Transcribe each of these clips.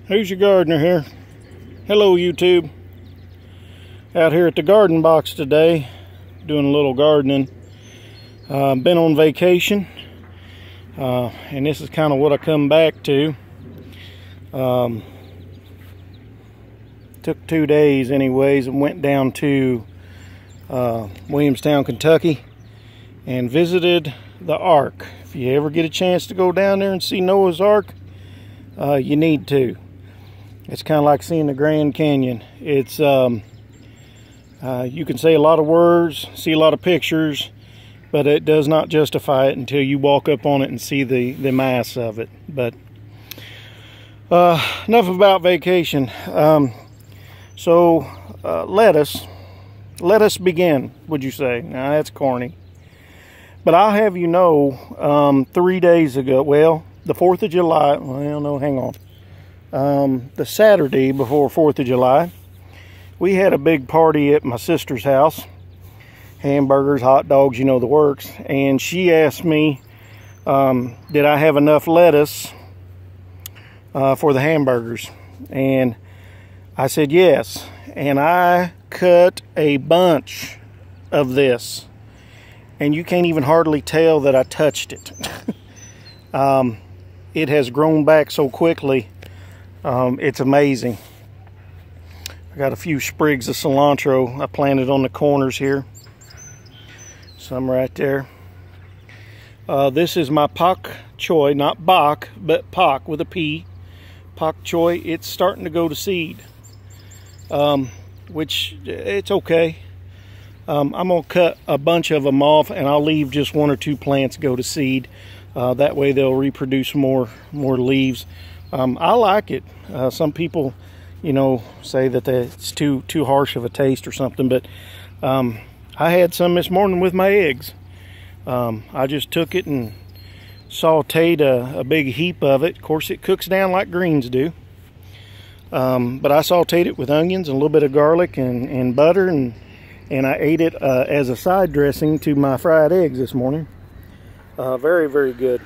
Who's your gardener here? Hello YouTube. Out here at the garden box today, doing a little gardening. Been on vacation, and this is kind of what I come back to. Took 2 days anyways and went down to Williamstown, Kentucky and visited the Ark. If you ever get a chance to go down there and see Noah's Ark, you need to. It's kind of like seeing the Grand Canyon. It's you can say a lot of words, see a lot of pictures, but it does not justify it until you walk up on it and see the mass of it. But enough about vacation. Let us begin, would you say? Now that's corny. But I'll have you know, 3 days ago, well, the 4th of July, well, no, hang on. The Saturday before 4th of July, we had a big party at my sister's house. Hamburgers, hot dogs, you know the works. And she asked me, did I have enough lettuce for the hamburgers? And I said yes. And I cut a bunch of this. And you can't even hardly tell that I touched it. It has grown back so quickly. It's amazing. I got a few sprigs of cilantro I planted on the corners here. Some right there. This is my pak choy, not bok, but pak with a P. Pak choy. It's starting to go to seed, which it's okay. I'm gonna cut a bunch of them off, and I'll leave just 1 or 2 plants go to seed. That way they'll reproduce more leaves. I like it. Some people, you know, say that it's too harsh of a taste or something, but I had some this morning with my eggs. I just took it and sauteed a big heap of it. Of course, it cooks down like greens do. But I sauteed it with onions and a little bit of garlic and butter, and I ate it as a side dressing to my fried eggs this morning. Very, very good.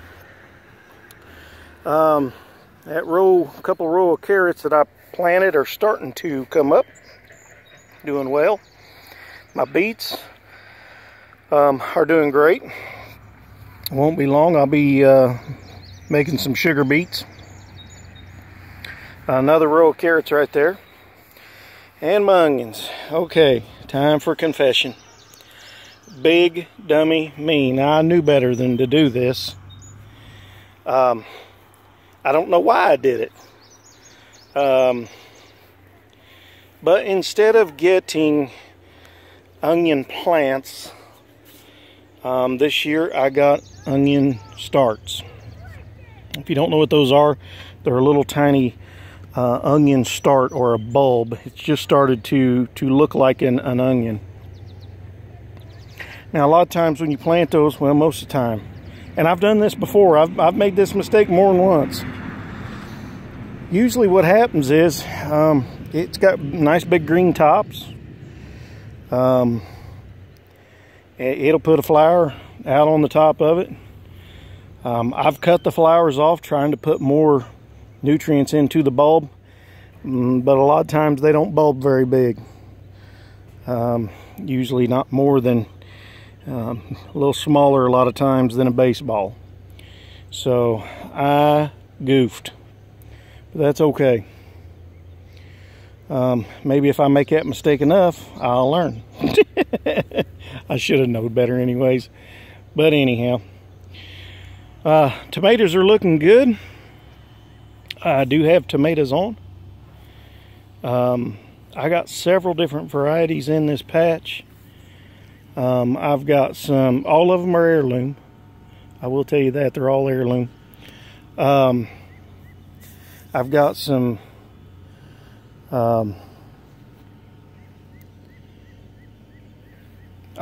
That couple row of carrots that I planted are starting to come up, doing well. My beets are doing great. It won't be long, I'll be making some sugar beets. Another row of carrots right there. And my onions. Okay, time for confession. Big dummy me. Now I knew better than to do this. I don't know why I did it. But instead of getting onion plants, this year I got onion starts. If you don't know what those are, they're a little tiny onion start or a bulb. It's just started to look like an onion. Now a lot of times when you plant those, well, most of the time, and I've done this before, I've made this mistake more than once. Usually what happens is it's got nice big green tops. It'll put a flower out on the top of it. I've cut the flowers off trying to put more nutrients into the bulb, but a lot of times they don't bulb very big. Usually not more than a little smaller a lot of times than a baseball. So I goofed, but that's okay. Maybe if I make that mistake enough, I'll learn. I should have known better anyways. But anyhow, tomatoes are looking good. I do have tomatoes on. I got several different varieties in this patch. I've got some, all of them are heirloom. I will tell you that, they're all heirloom. I've got some I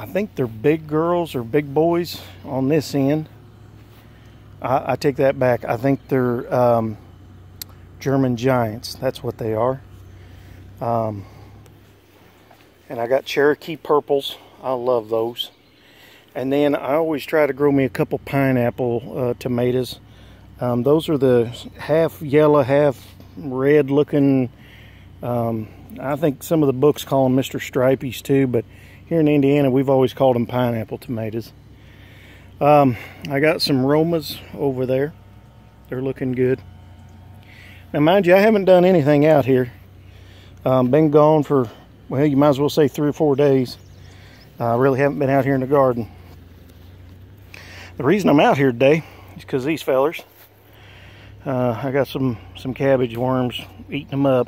think they're big girls or big boys on this end. I take that back. I think they're German giants. That's what they are. And I got Cherokee purples. I love those. And then I always try to grow me a couple pineapple tomatoes. Those are the half yellow, half red looking, I think some of the books call them Mr. Stripeys too, but here in Indiana we've always called them pineapple tomatoes. I got some Romas over there. They're looking good. Now mind you, I haven't done anything out here. Been gone for, well, you might as well say 3 or 4 days. I really haven't been out here in the garden. The reason I'm out here today is because these fellers, I got some cabbage worms eating them up.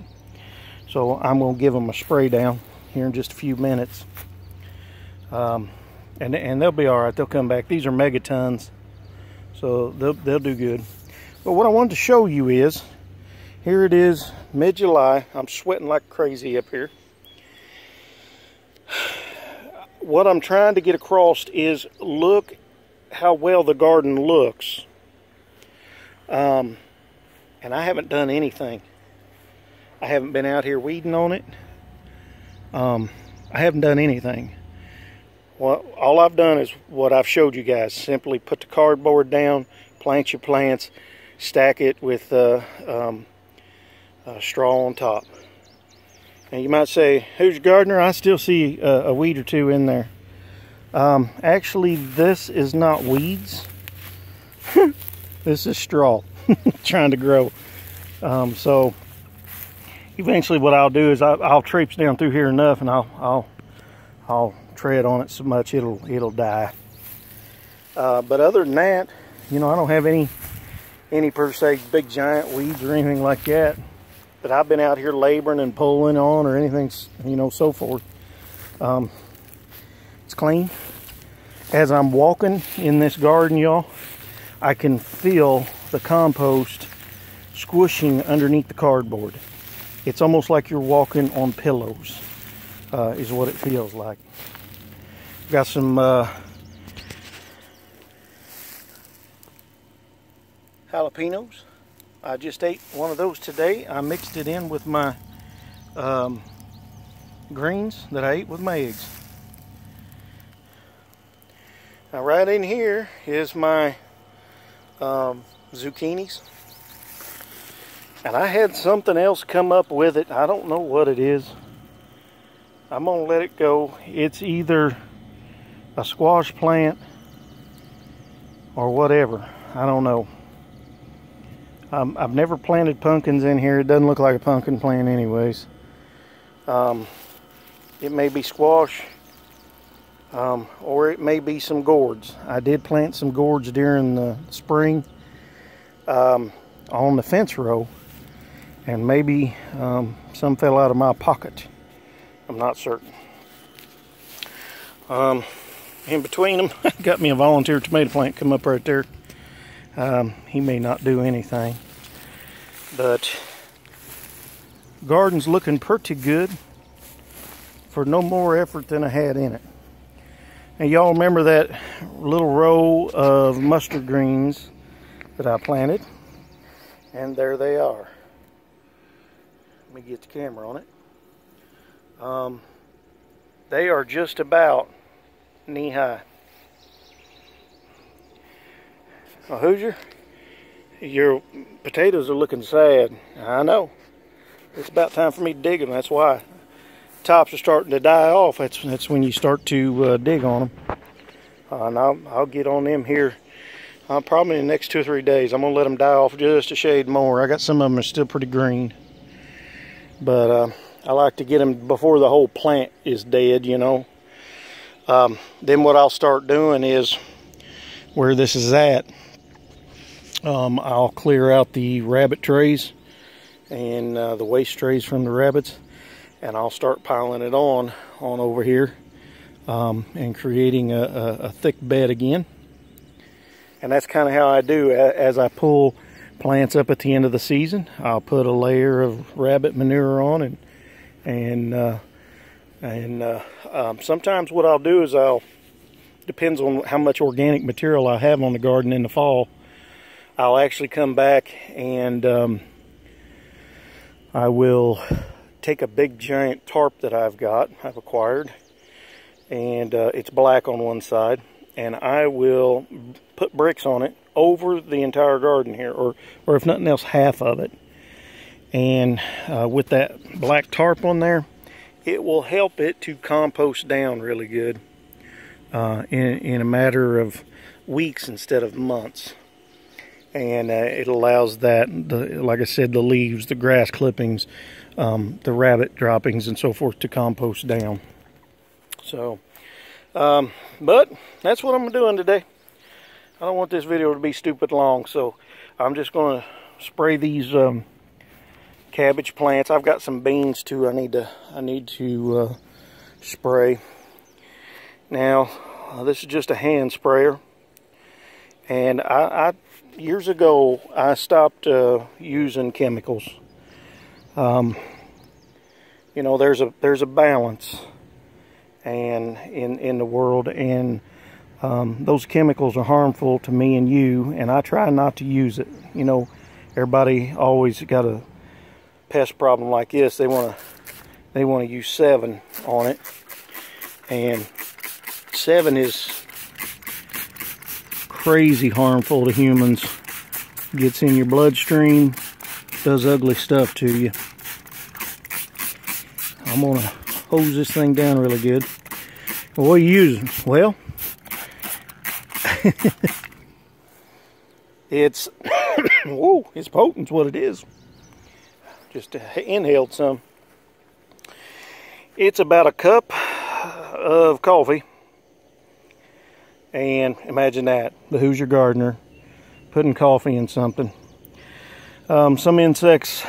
So I'm going to give them a spray down here in just a few minutes. And they'll be all right. They'll come back. These are megatons, so they'll do good. But what I wanted to show you is, here it is, mid-July. I'm sweating like crazy up here. What I'm trying to get across is, look how well the garden looks. And I haven't done anything. I haven't been out here weeding on it. I haven't done anything. Well, all I've done is what I've showed you guys. Simply put the cardboard down, plant your plants, stack it with straw on top. And you might say, who's your gardener? I still see a weed or two in there. Actually, this is not weeds. This is straw trying to grow. So eventually what I'll do is I'll traipse down through here enough, and I'll tread on it so much it'll die. But other than that, you know, I don't have any per se big giant weeds or anything like that that I've been out here laboring and pulling on or anything, you know, so forth. It's clean. As I'm walking in this garden, y'all, I can feel the compost squishing underneath the cardboard. It's almost like you're walking on pillows, is what it feels like. Got some jalapenos. I just ate one of those today. I mixed it in with my greens that I ate with my eggs. Now right in here is my zucchinis. And I had something else come up with it. I don't know what it is. I'm gonna let it go. It's either a squash plant or whatever. I don't know. I've never planted pumpkins in here. It doesn't look like a pumpkin plant anyways. It may be squash, or it may be some gourds. I did plant some gourds during the spring on the fence row, and maybe some fell out of my pocket. I'm not certain. In between them, I got me a volunteer tomato plant come up right there. He may not do anything, but garden's looking pretty good for no more effort than I had in it. And y'all remember that little row of mustard greens that I planted? And there they are. Let me get the camera on it. They are just about knee-high. Well, Hoosier, your potatoes are looking sad. I know. It's about time for me to dig them. That's why. Tops are starting to die off. That's when you start to dig on them. And I'll get on them here probably in the next 2 or 3 days. I'm going to let them die off just a shade more. I got some of them are still pretty green. But I like to get them before the whole plant is dead, you know. Then what I'll start doing is, where this is at, I'll clear out the rabbit trays and the waste trays from the rabbits, and I'll start piling it on over here and creating a thick bed again. And that's kind of how I do. As I pull plants up at the end of the season, I'll put a layer of rabbit manure on, and sometimes what I'll do is depends on how much organic material I have on the garden in the fall, I'll actually come back and I will take a big giant tarp that I've acquired, and it's black on one side, and I will put bricks on it over the entire garden here, or if nothing else, half of it. And with that black tarp on there, it will help it to compost down really good in a matter of weeks instead of months. And it allows that, like I said, the leaves, the grass clippings, the rabbit droppings and so forth to compost down. So, but that's what I'm doing today. I don't want this video to be stupid long, so I'm just going to spray these cabbage plants. I've got some beans too. I need to spray. Now, this is just a hand sprayer, and I years ago I stopped using chemicals. You know, there's a balance and in the world, and those chemicals are harmful to me and you, and I try not to use it. You know, everybody always got a pest problem like this. They want to use Sevin on it, and Sevin is crazy harmful to humans. Gets in your bloodstream, does ugly stuff to you. I'm gonna hose this thing down really good. What are you using? Well, it's whoa, it's potent, what it is. Just inhaled some. It's about a cup of coffee, and imagine that, the Hoosier Gardener putting coffee in something. Some insects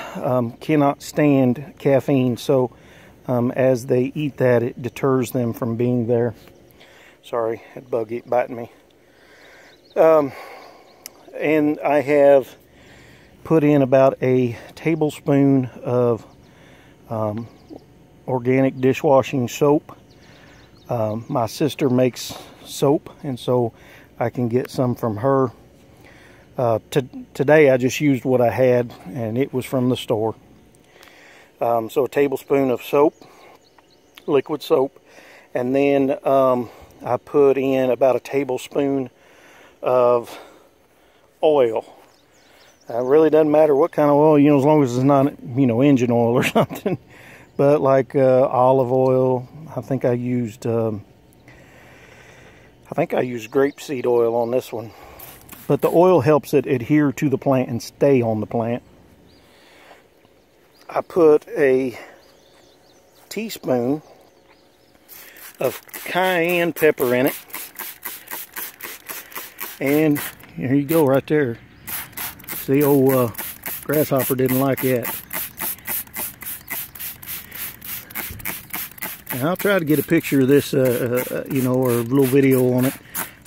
cannot stand caffeine, so as they eat that, it deters them from being there. Sorry, that bug biting me. And I have put in about a tablespoon of organic dishwashing soap. My sister makes soap, and so I can get some from her. Today I just used what I had, and it was from the store. So a tablespoon of soap, liquid soap, and then I put in about a tablespoon of oil. It really doesn't matter what kind of oil, you know, as long as it's not, you know, engine oil or something. But like olive oil, I think I used grapeseed oil on this one. But the oil helps it adhere to the plant and stay on the plant. I put a teaspoon of cayenne pepper in it. And here you go right there. See, old grasshopper didn't like that. And I'll try to get a picture of this, you know, or a little video on it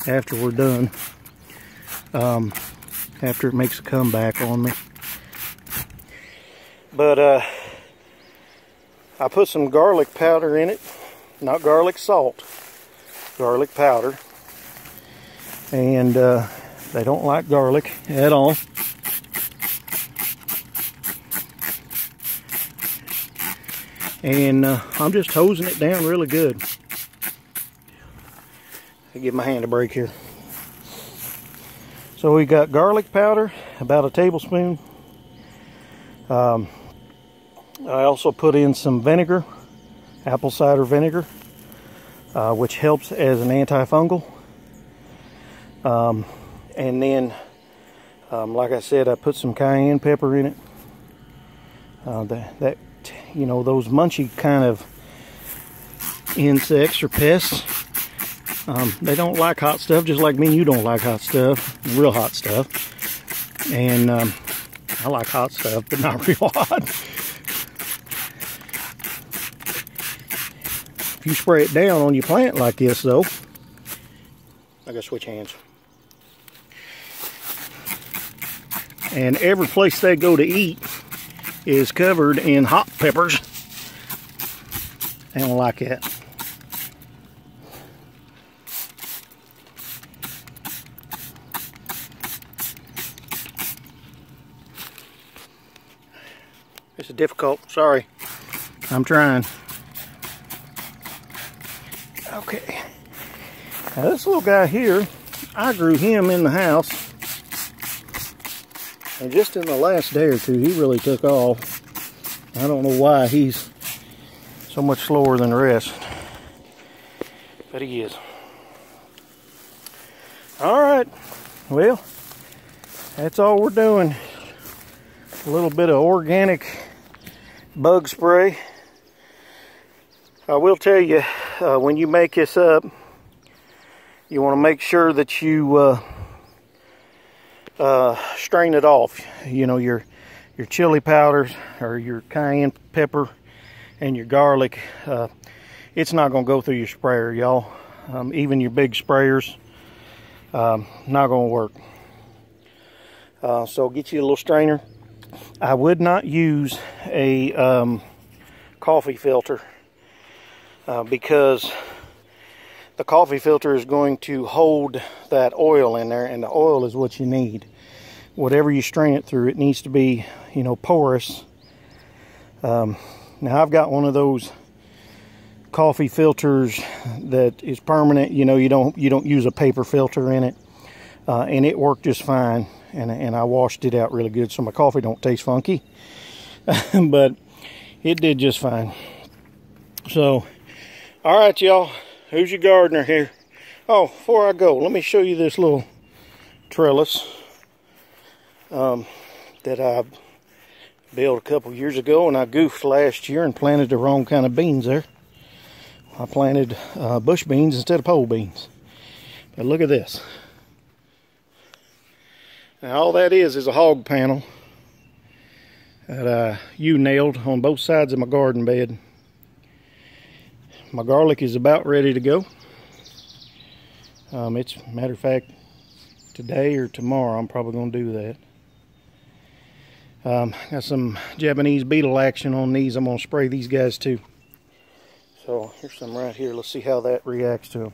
after we're done. After it makes a comeback on me. But I put some garlic powder in it. Not garlic salt. Garlic powder. And they don't like garlic at all. And I'm just hosing it down really good. I'll give my hand a break here. So we got garlic powder, about a tablespoon. I also put in some vinegar, apple cider vinegar, which helps as an antifungal. And then, like I said, I put some cayenne pepper in it. That you know, those munchy kind of insects or pests, they don't like hot stuff, just like me and you don't like hot stuff, real hot stuff. And I like hot stuff, but not real hot. If you spray it down on your plant like this, though, I gotta switch hands. And every place they go to eat is covered in hot peppers. They don't like that. This is difficult, sorry. I'm trying. Okay. Now this little guy here, I grew him in the house. And just in the last day or two, he really took off. I don't know why he's so much slower than the rest, but he is. All right, well, that's all we're doing. A little bit of organic bug spray. I will tell you, when you make this up, you want to make sure that you strain it off. You know, your chili powders or your cayenne pepper and your garlic, it's not going to go through your sprayer, y'all. Even your big sprayers, not going to work. So get you a little strainer. I would not use a coffee filter because the coffee filter is going to hold that oil in there, and the oil is what you need. Whatever you strain it through, it needs to be, you know, porous. Now I've got one of those coffee filters that is permanent. You know, you don't use a paper filter in it, and it worked just fine. And I washed it out really good, so my coffee don't taste funky. But it did just fine. So, all right, y'all. Who's your gardener here? Oh, before I go, let me show you this little trellis that I built a couple years ago, and I goofed last year and planted the wrong kind of beans there. I planted bush beans instead of pole beans. But look at this. Now all that is a hog panel that I nailed on both sides of my garden bed. My garlic is about ready to go. It's, matter of fact, today or tomorrow I'm probably going to do that. Got some Japanese beetle action on these. I'm going to spray these guys too. So here's some right here. Let's see how that reacts to them.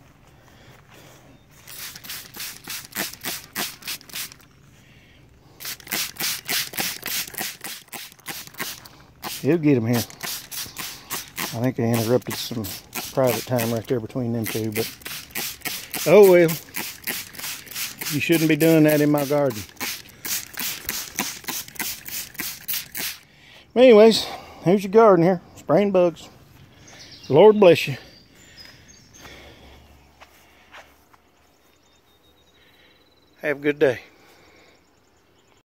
He'll get them here. I think they interrupted some private time right there between them two, but oh well. You shouldn't be doing that in my garden. Anyways, here's your garden here. Spraying bugs. Lord bless you. Have a good day.